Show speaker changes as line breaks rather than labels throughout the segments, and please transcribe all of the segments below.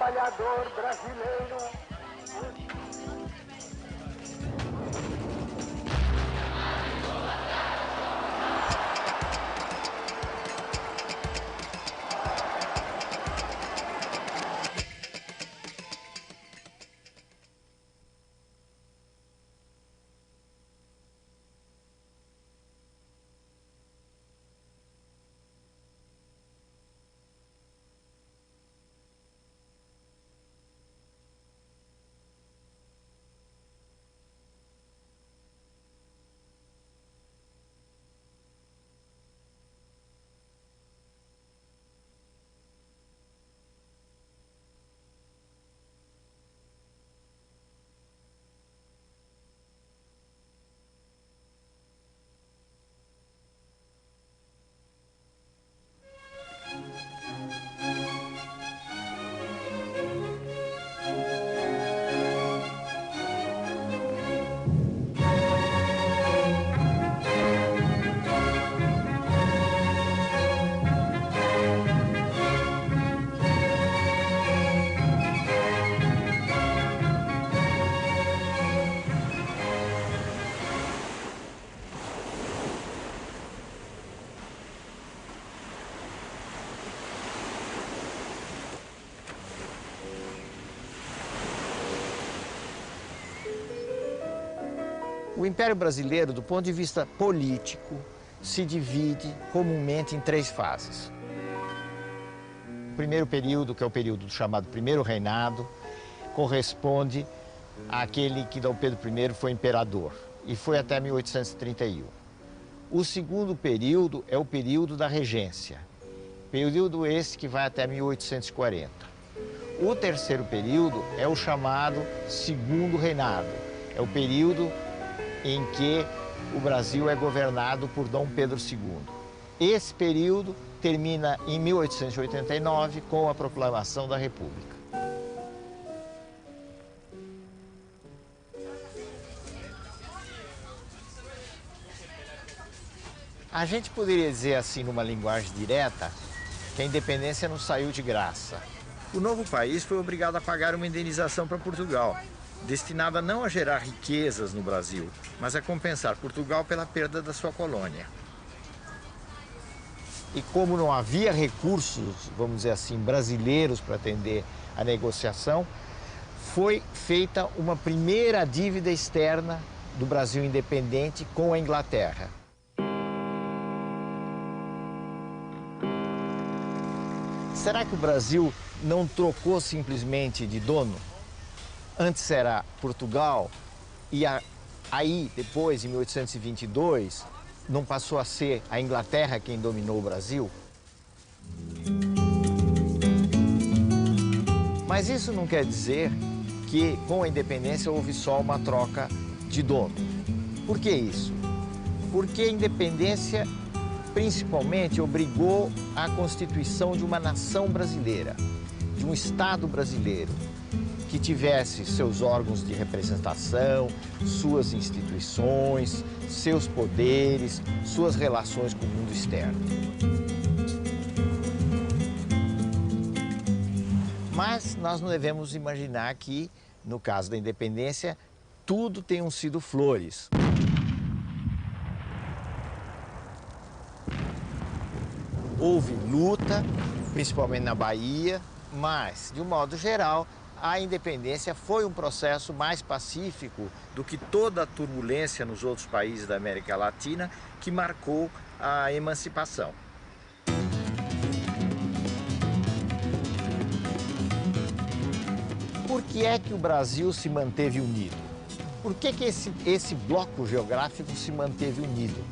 trabalhador brasileiro.
O Império Brasileiro, do ponto de vista político, se divide comumente em três fases. O primeiro período, que é o período chamado Primeiro Reinado, corresponde àquele que Dom Pedro I foi imperador, e foi até 1831. O segundo período é o período da regência, período esse que vai até 1840. O terceiro período é o chamado Segundo Reinado, é o período em que o Brasil é governado por Dom Pedro II. Esse período termina em 1889 com a proclamação da República. A gente poderia dizer assim, numa linguagem direta, que a independência não saiu de graça. O novo país foi obrigado a pagar uma indenização para Portugal, destinada não a gerar riquezas no Brasil, mas a compensar Portugal pela perda da sua colônia. E como não havia recursos, vamos dizer assim, brasileiros para atender a negociação, foi feita uma primeira dívida externa do Brasil independente com a Inglaterra. Será que o Brasil não trocou simplesmente de dono? Antes era Portugal e aí, depois, em 1822, não passou a ser a Inglaterra quem dominou o Brasil? Mas isso não quer dizer que com a independência houve só uma troca de dono. Por que isso? Porque a independência principalmente obrigou a constituição de uma nação brasileira, de um Estado brasileiro, que tivesse seus órgãos de representação, suas instituições, seus poderes, suas relações com o mundo externo. Mas nós não devemos imaginar que, no caso da independência, tudo tenham sido flores. Houve luta, principalmente na Bahia, mas, de um modo geral, a independência foi um processo mais pacífico do que toda a turbulência nos outros países da América Latina que marcou a emancipação. Por que é que o Brasil se manteve unido? Por que esse bloco geográfico se manteve unido?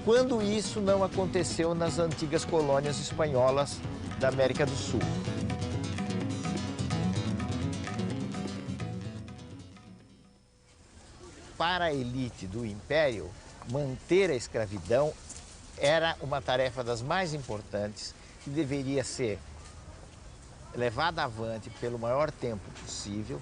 Quando isso não aconteceu nas antigas colônias espanholas da América do Sul? Para a elite do Império, manter a escravidão era uma tarefa das mais importantes que deveria ser levada avante pelo maior tempo possível,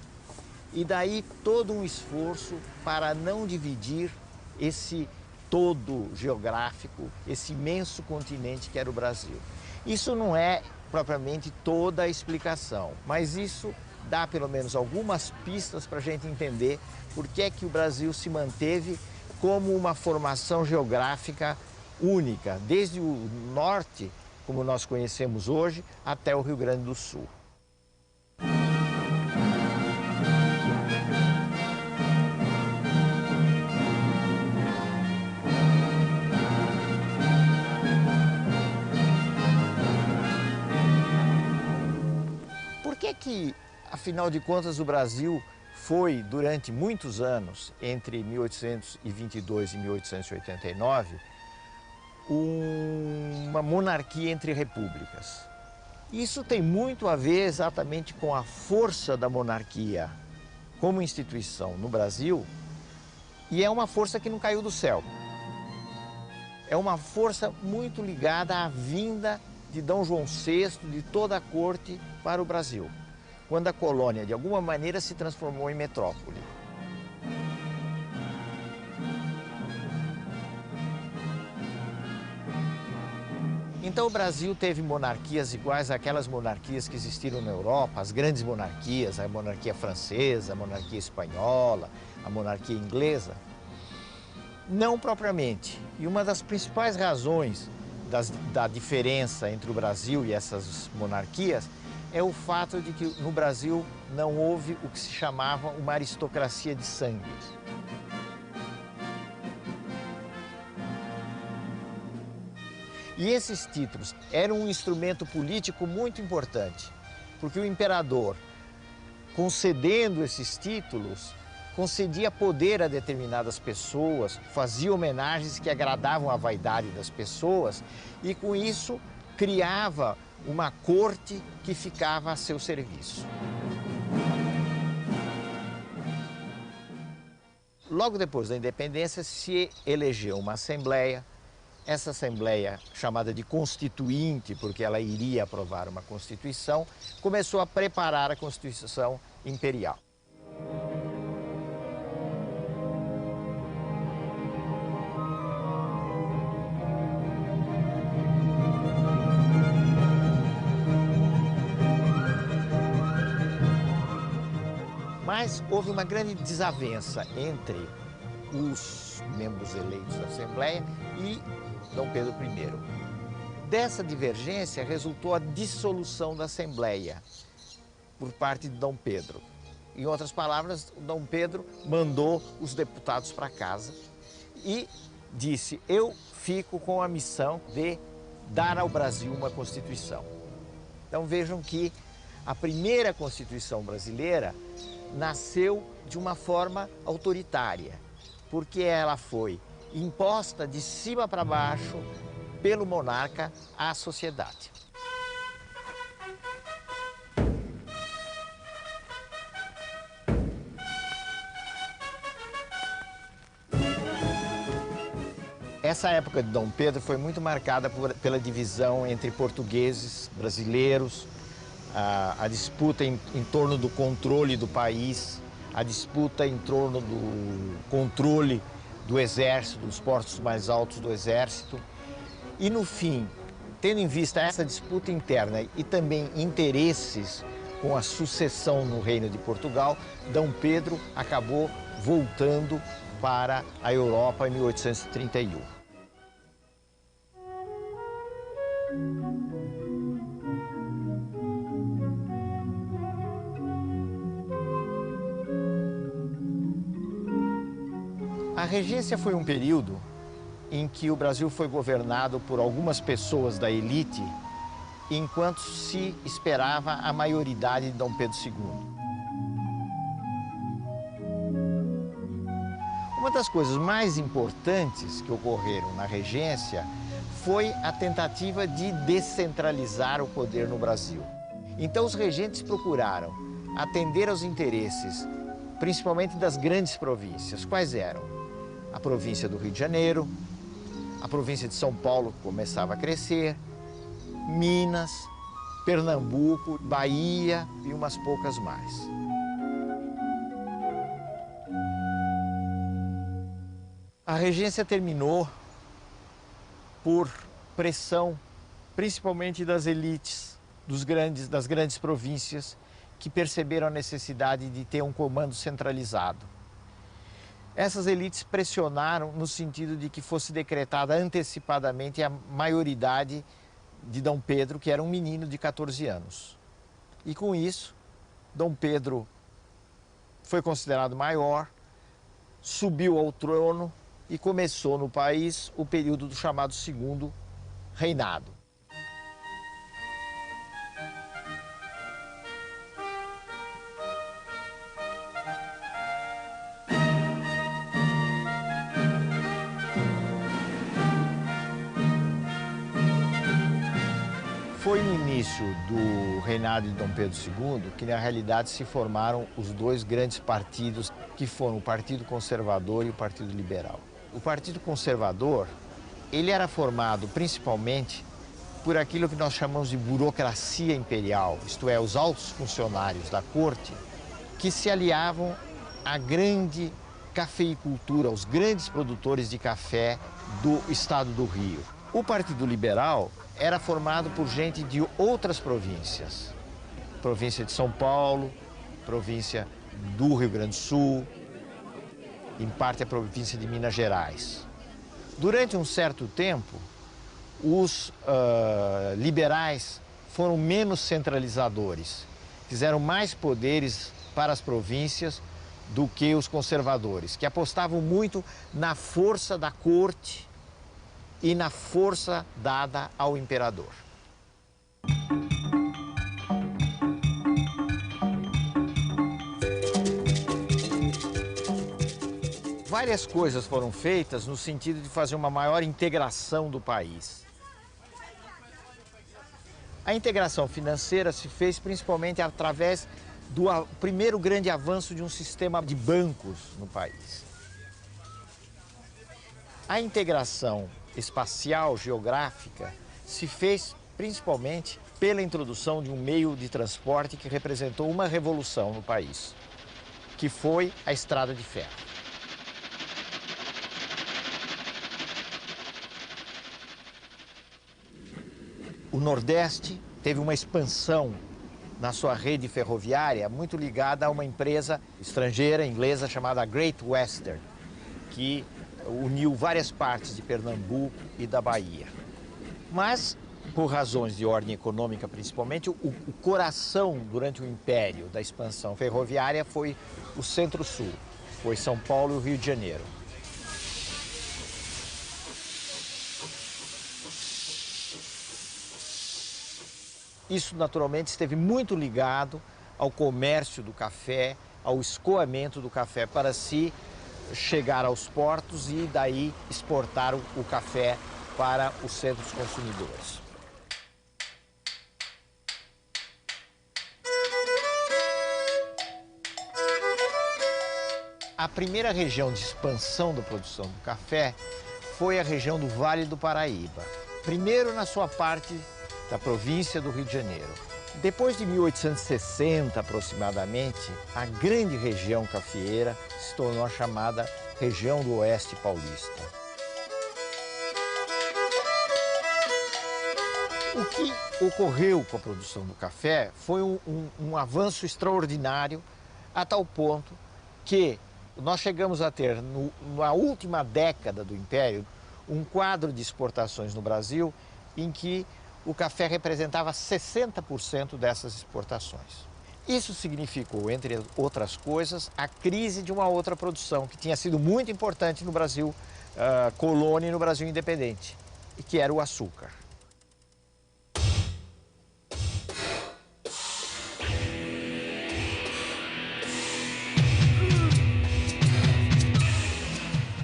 e daí todo um esforço para não dividir esse todo geográfico, esse imenso continente que era o Brasil. Isso não é propriamente toda a explicação, mas isso dá pelo menos algumas pistas para a gente entender por que é que o Brasil se manteve como uma formação geográfica única, desde o norte, como nós conhecemos hoje, até o Rio Grande do Sul. Por que, afinal de contas, o Brasil foi, durante muitos anos, entre 1822 e 1889, uma monarquia entre repúblicas? Isso tem muito a ver exatamente com a força da monarquia como instituição no Brasil, e é uma força que não caiu do céu. É uma força muito ligada à vinda de D. João VI, de toda a corte, para o Brasil, quando a colônia, de alguma maneira, se transformou em metrópole. Então o Brasil teve monarquias iguais àquelas monarquias que existiram na Europa, as grandes monarquias, a monarquia francesa, a monarquia espanhola, a monarquia inglesa? Não propriamente. E uma das principais razões da diferença entre o Brasil e essas monarquias é o fato de que no Brasil não houve o que se chamava uma aristocracia de sangue. E esses títulos eram um instrumento político muito importante, porque o imperador, concedendo esses títulos, concedia poder a determinadas pessoas, fazia homenagens que agradavam a vaidade das pessoas e, com isso, criava uma corte que ficava a seu serviço. Logo depois da independência, se elegeu uma assembleia. Essa assembleia, chamada de Constituinte, porque ela iria aprovar uma Constituição, começou a preparar a Constituição Imperial. Mas houve uma grande desavença entre os membros eleitos da Assembleia e Dom Pedro I. Dessa divergência resultou a dissolução da Assembleia por parte de Dom Pedro. Em outras palavras, Dom Pedro mandou os deputados para casa e disse: eu fico com a missão de dar ao Brasil uma Constituição. Então vejam que a primeira Constituição brasileira nasceu de uma forma autoritária, porque ela foi imposta de cima para baixo pelo monarca à sociedade. Essa época de Dom Pedro foi muito marcada pela divisão entre portugueses, brasileiros, a disputa em torno do controle do país, a disputa em torno do controle do exército, dos postos mais altos do exército. E, no fim, tendo em vista essa disputa interna e também interesses com a sucessão no Reino de Portugal, Dom Pedro acabou voltando para a Europa em 1831. A regência foi um período em que o Brasil foi governado por algumas pessoas da elite, enquanto se esperava a maioridade de Dom Pedro II. Uma das coisas mais importantes que ocorreram na regência foi a tentativa de descentralizar o poder no Brasil. Então os regentes procuraram atender aos interesses, principalmente das grandes províncias. Quais eram? A província do Rio de Janeiro, a província de São Paulo, que começava a crescer, Minas, Pernambuco, Bahia e umas poucas mais. A regência terminou por pressão, principalmente das elites das grandes províncias que perceberam a necessidade de ter um comando centralizado. Essas elites pressionaram no sentido de que fosse decretada antecipadamente a maioridade de Dom Pedro, que era um menino de 14 anos. E com isso, Dom Pedro foi considerado maior, subiu ao trono e começou no país o período do chamado Segundo Reinado. Foi no início do reinado de Dom Pedro II que, na realidade, se formaram os dois grandes partidos, que foram o Partido Conservador e o Partido Liberal. O Partido Conservador, ele era formado principalmente por aquilo que nós chamamos de burocracia imperial, isto é, os altos funcionários da corte, que se aliavam à grande cafeicultura, aos grandes produtores de café do estado do Rio. O Partido Liberal era formado por gente de outras províncias. Província de São Paulo, província do Rio Grande do Sul, em parte a província de Minas Gerais. Durante um certo tempo, os liberais foram menos centralizadores, fizeram mais poderes para as províncias do que os conservadores, que apostavam muito na força da corte e na força dada ao imperador. Várias coisas foram feitas no sentido de fazer uma maior integração do país. A integração financeira se fez principalmente através do primeiro grande avanço de um sistema de bancos no país. A integração espacial, geográfica, se fez principalmente pela introdução de um meio de transporte que representou uma revolução no país, que foi a estrada de ferro. O Nordeste teve uma expansão na sua rede ferroviária muito ligada a uma empresa estrangeira, inglesa, chamada Great Western, que uniu várias partes de Pernambuco e da Bahia. Mas, por razões de ordem econômica principalmente, o coração durante o império da expansão ferroviária foi o Centro-Sul, foi São Paulo e o Rio de Janeiro. Isso, naturalmente, esteve muito ligado ao comércio do café, ao escoamento do café para se chegar aos portos e daí exportar o café para os centros consumidores. A primeira região de expansão da produção do café foi a região do Vale do Paraíba. Primeiro na sua parte da província do Rio de Janeiro. Depois de 1860, aproximadamente, a grande região cafeeira se tornou a chamada região do Oeste Paulista. O que ocorreu com a produção do café foi um avanço extraordinário, a tal ponto que nós chegamos a ter, na última década do Império, um quadro de exportações no Brasil em que o café representava 60% dessas exportações. Isso significou, entre outras coisas, a crise de uma outra produção que tinha sido muito importante no Brasil colônia e no Brasil independente, e que era o açúcar.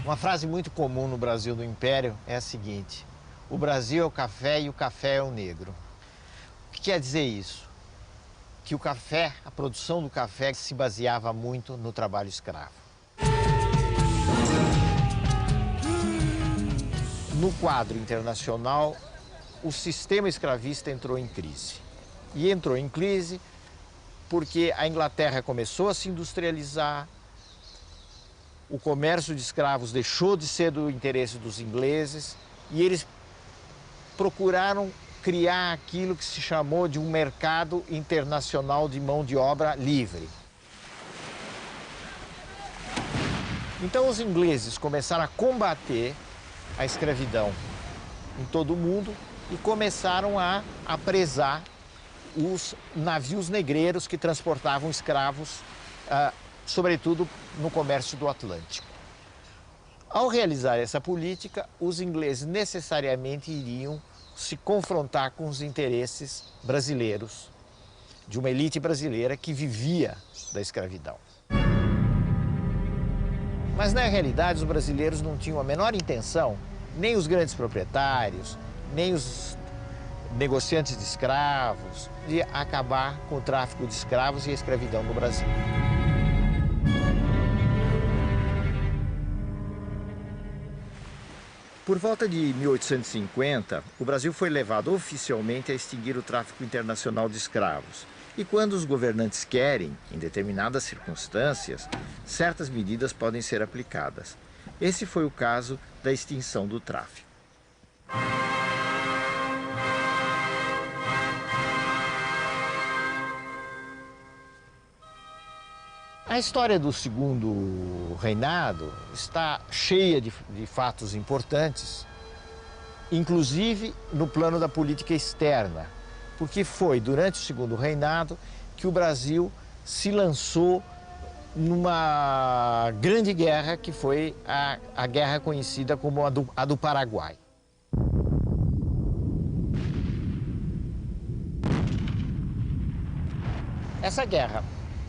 Uma frase muito comum no Brasil do Império é a seguinte: o Brasil é o café e o café é o negro. O que quer dizer isso? Que o café, a produção do café se baseava muito no trabalho escravo. No quadro internacional, o sistema escravista entrou em crise. E entrou em crise porque a Inglaterra começou a se industrializar, o comércio de escravos deixou de ser do interesse dos ingleses e eles procuraram criar aquilo que se chamou de um mercado internacional de mão de obra livre. Então os ingleses começaram a combater a escravidão em todo o mundo e começaram a apresar os navios negreiros que transportavam escravos, sobretudo no comércio do Atlântico. Ao realizar essa política, os ingleses necessariamente iriam se confrontar com os interesses brasileiros, de uma elite brasileira que vivia da escravidão. Mas, na realidade, os brasileiros não tinham a menor intenção, nem os grandes proprietários, nem os negociantes de escravos, de acabar com o tráfico de escravos e a escravidão no Brasil. Por volta de 1850, o Brasil foi levado oficialmente a extinguir o tráfico internacional de escravos. E quando os governantes querem, em determinadas circunstâncias, certas medidas podem ser aplicadas. Esse foi o caso da extinção do tráfico. A história do Segundo Reinado está cheia de fatos importantes, inclusive no plano da política externa, porque foi durante o Segundo Reinado que o Brasil se lançou numa grande guerra, que foi a guerra conhecida como a do Paraguai. Essa guerra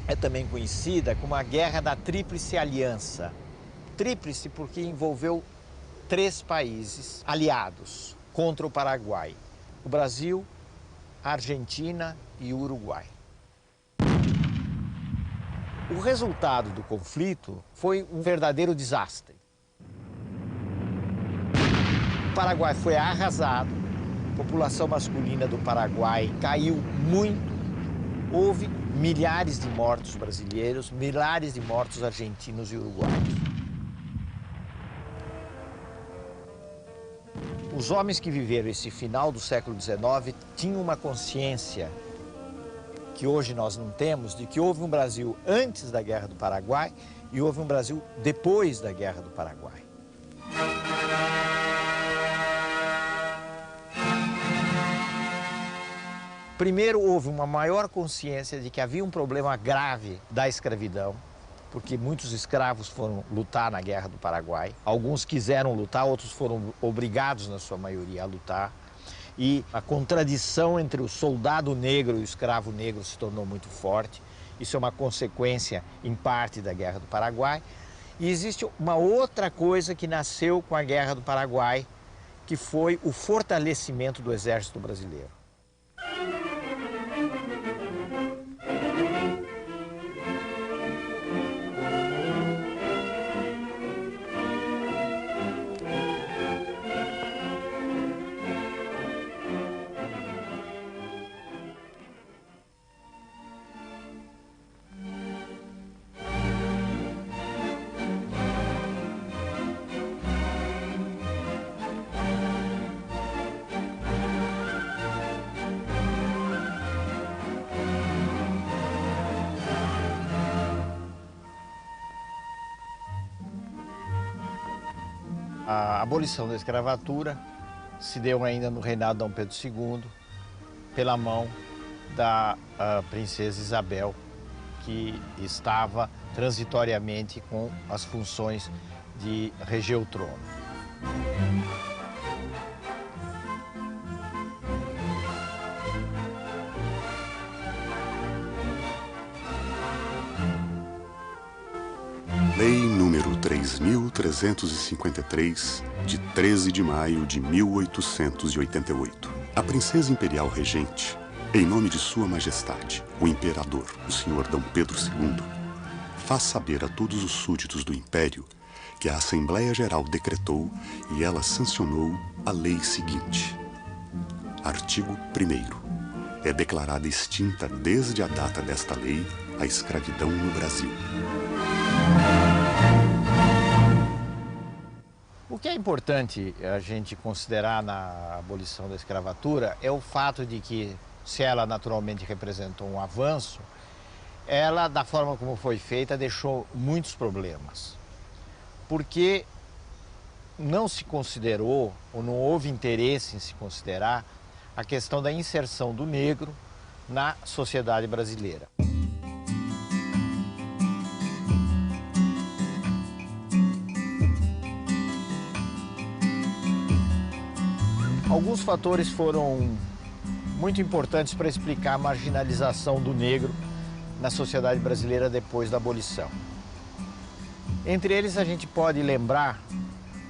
é também conhecida como a Guerra da Tríplice Aliança. Tríplice porque envolveu 3 países aliados contra o Paraguai: o Brasil, a Argentina e o Uruguai. O resultado do conflito foi um verdadeiro desastre. O Paraguai foi arrasado, a população masculina do Paraguai caiu muito, houve milhares de mortos brasileiros, milhares de mortos argentinos e uruguaios. Os homens que viveram esse final do século XIX tinham uma consciência que hoje nós não temos, de que houve um Brasil antes da Guerra do Paraguai e houve um Brasil depois da Guerra do Paraguai. Primeiro, houve uma maior consciência de que havia um problema grave da escravidão, porque muitos escravos foram lutar na Guerra do Paraguai. Alguns quiseram lutar, outros foram obrigados, na sua maioria, a lutar. E a contradição entre o soldado negro e o escravo negro se tornou muito forte. Isso é uma consequência, em parte, da Guerra do Paraguai. E existe uma outra coisa que nasceu com a Guerra do Paraguai, que foi o fortalecimento do Exército Brasileiro. A abolição da escravatura se deu ainda no reinado de Dom Pedro II, pela mão da princesa Isabel, que estava transitoriamente com as funções de reger o trono.
Lei número 3.353, de 13 de maio de 1888. A princesa imperial regente, em nome de Sua Majestade, o Imperador, o Sr. D. Pedro II, faz saber a todos os súditos do Império que a Assembleia Geral decretou e ela sancionou a lei seguinte. Artigo 1º. É declarada extinta desde a data desta lei a escravidão no Brasil.
O O que é importante a gente considerar na abolição da escravatura é o fato de que, se ela naturalmente representou um avanço, ela, da forma como foi feita, deixou muitos problemas. Porque não se considerou, ou não houve interesse em se considerar, a questão da inserção do negro na sociedade brasileira. Alguns fatores foram muito importantes para explicar a marginalização do negro na sociedade brasileira depois da abolição. Entre eles, a gente pode lembrar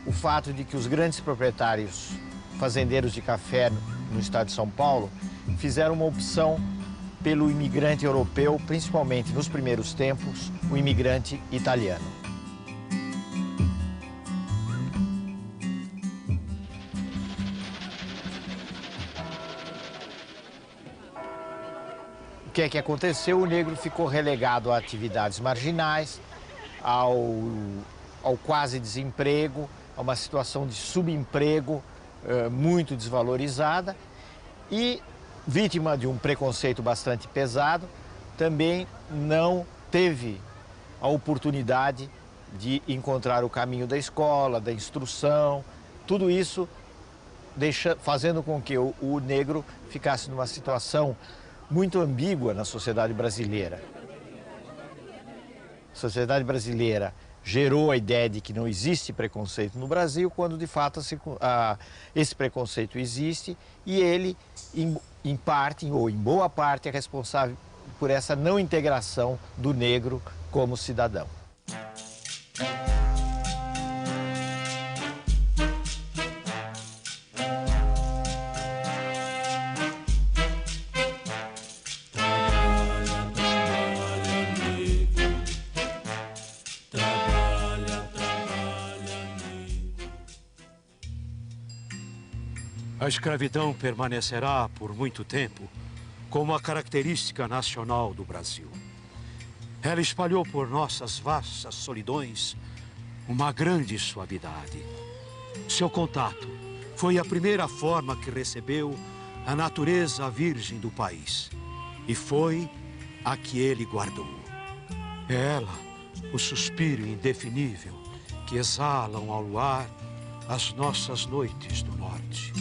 o fato de que os grandes proprietários fazendeiros de café no estado de São Paulo fizeram uma opção pelo imigrante europeu, principalmente nos primeiros tempos, o imigrante italiano. O que é que aconteceu? O negro ficou relegado a atividades marginais, ao quase desemprego, a uma situação de subemprego muito desvalorizada e, vítima de um preconceito bastante pesado, também não teve a oportunidade de encontrar o caminho da escola, da instrução, tudo isso fazendo com que o negro ficasse numa situação muito ambígua na sociedade brasileira. A sociedade brasileira gerou a ideia de que não existe preconceito no Brasil, quando de fato esse preconceito existe e ele, em parte ou em boa parte, é responsável por essa não integração do negro como cidadão.
A escravidão permanecerá por muito tempo como a característica nacional do Brasil. Ela espalhou por nossas vastas solidões uma grande suavidade. Seu contato foi a primeira forma que recebeu a natureza virgem do país e foi a que ele guardou. É ela, o suspiro indefinível que exalam ao luar as nossas noites do norte.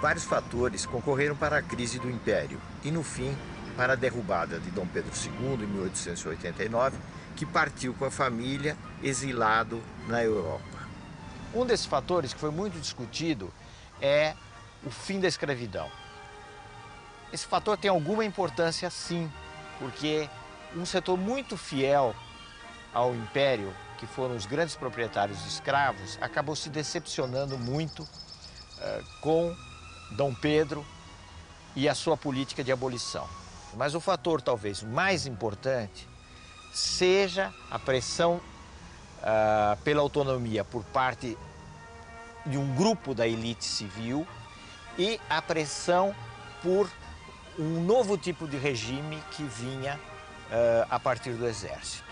Vários fatores concorreram para a crise do Império e, no fim, para a derrubada de Dom Pedro II em 1889, que partiu com a família exilado na Europa. Um desses fatores que foi muito discutido é o fim da escravidão. Esse fator tem alguma importância, sim, porque um setor muito fiel ao Império, que foram os grandes proprietários de escravos, acabou se decepcionando muito com Dom Pedro e a sua política de abolição. Mas o fator talvez mais importante seja a pressão pela autonomia por parte de um grupo da elite civil e a pressão por um novo tipo de regime que vinha a partir do exército.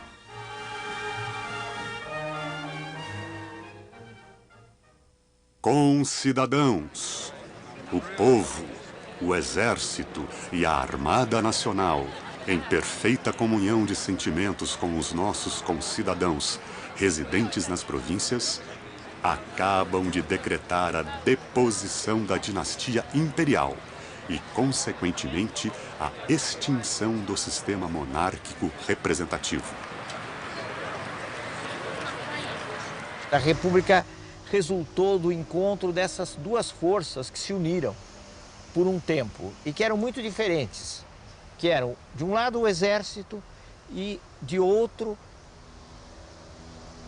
Concidadãos, o povo, o exército e a Armada Nacional, em perfeita comunhão de sentimentos com os nossos concidadãos residentes nas províncias, acabam de decretar a deposição da dinastia imperial e, consequentemente, a extinção do sistema monárquico representativo.
A República resultou do encontro dessas duas forças que se uniram por um tempo e que eram muito diferentes, que eram, de um lado, o exército e, de outro,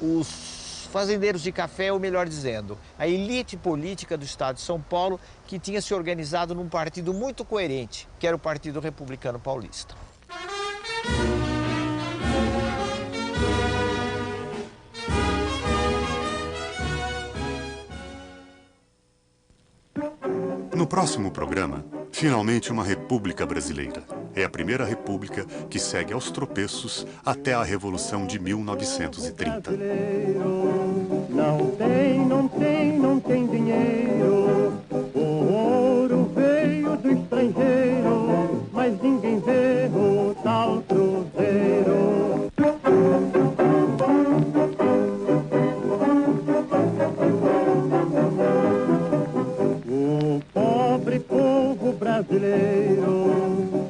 os fazendeiros de café, ou melhor dizendo, a elite política do estado de São Paulo, que tinha se organizado num partido muito coerente, que era o Partido Republicano Paulista.
No próximo programa, finalmente uma república brasileira. É a primeira república que segue aos tropeços até a Revolução de 1930.
Não tem dinheiro. O ouro veio do estrangeiro, mas ninguém vê o tal cruzeiro. O pobre povo brasileiro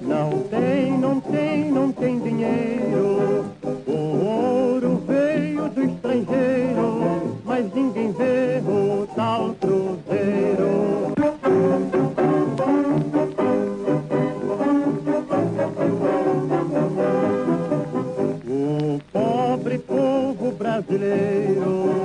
não tem dinheiro. O ouro veio do estrangeiro, mas ninguém vê o tal cruzeiro. O pobre povo brasileiro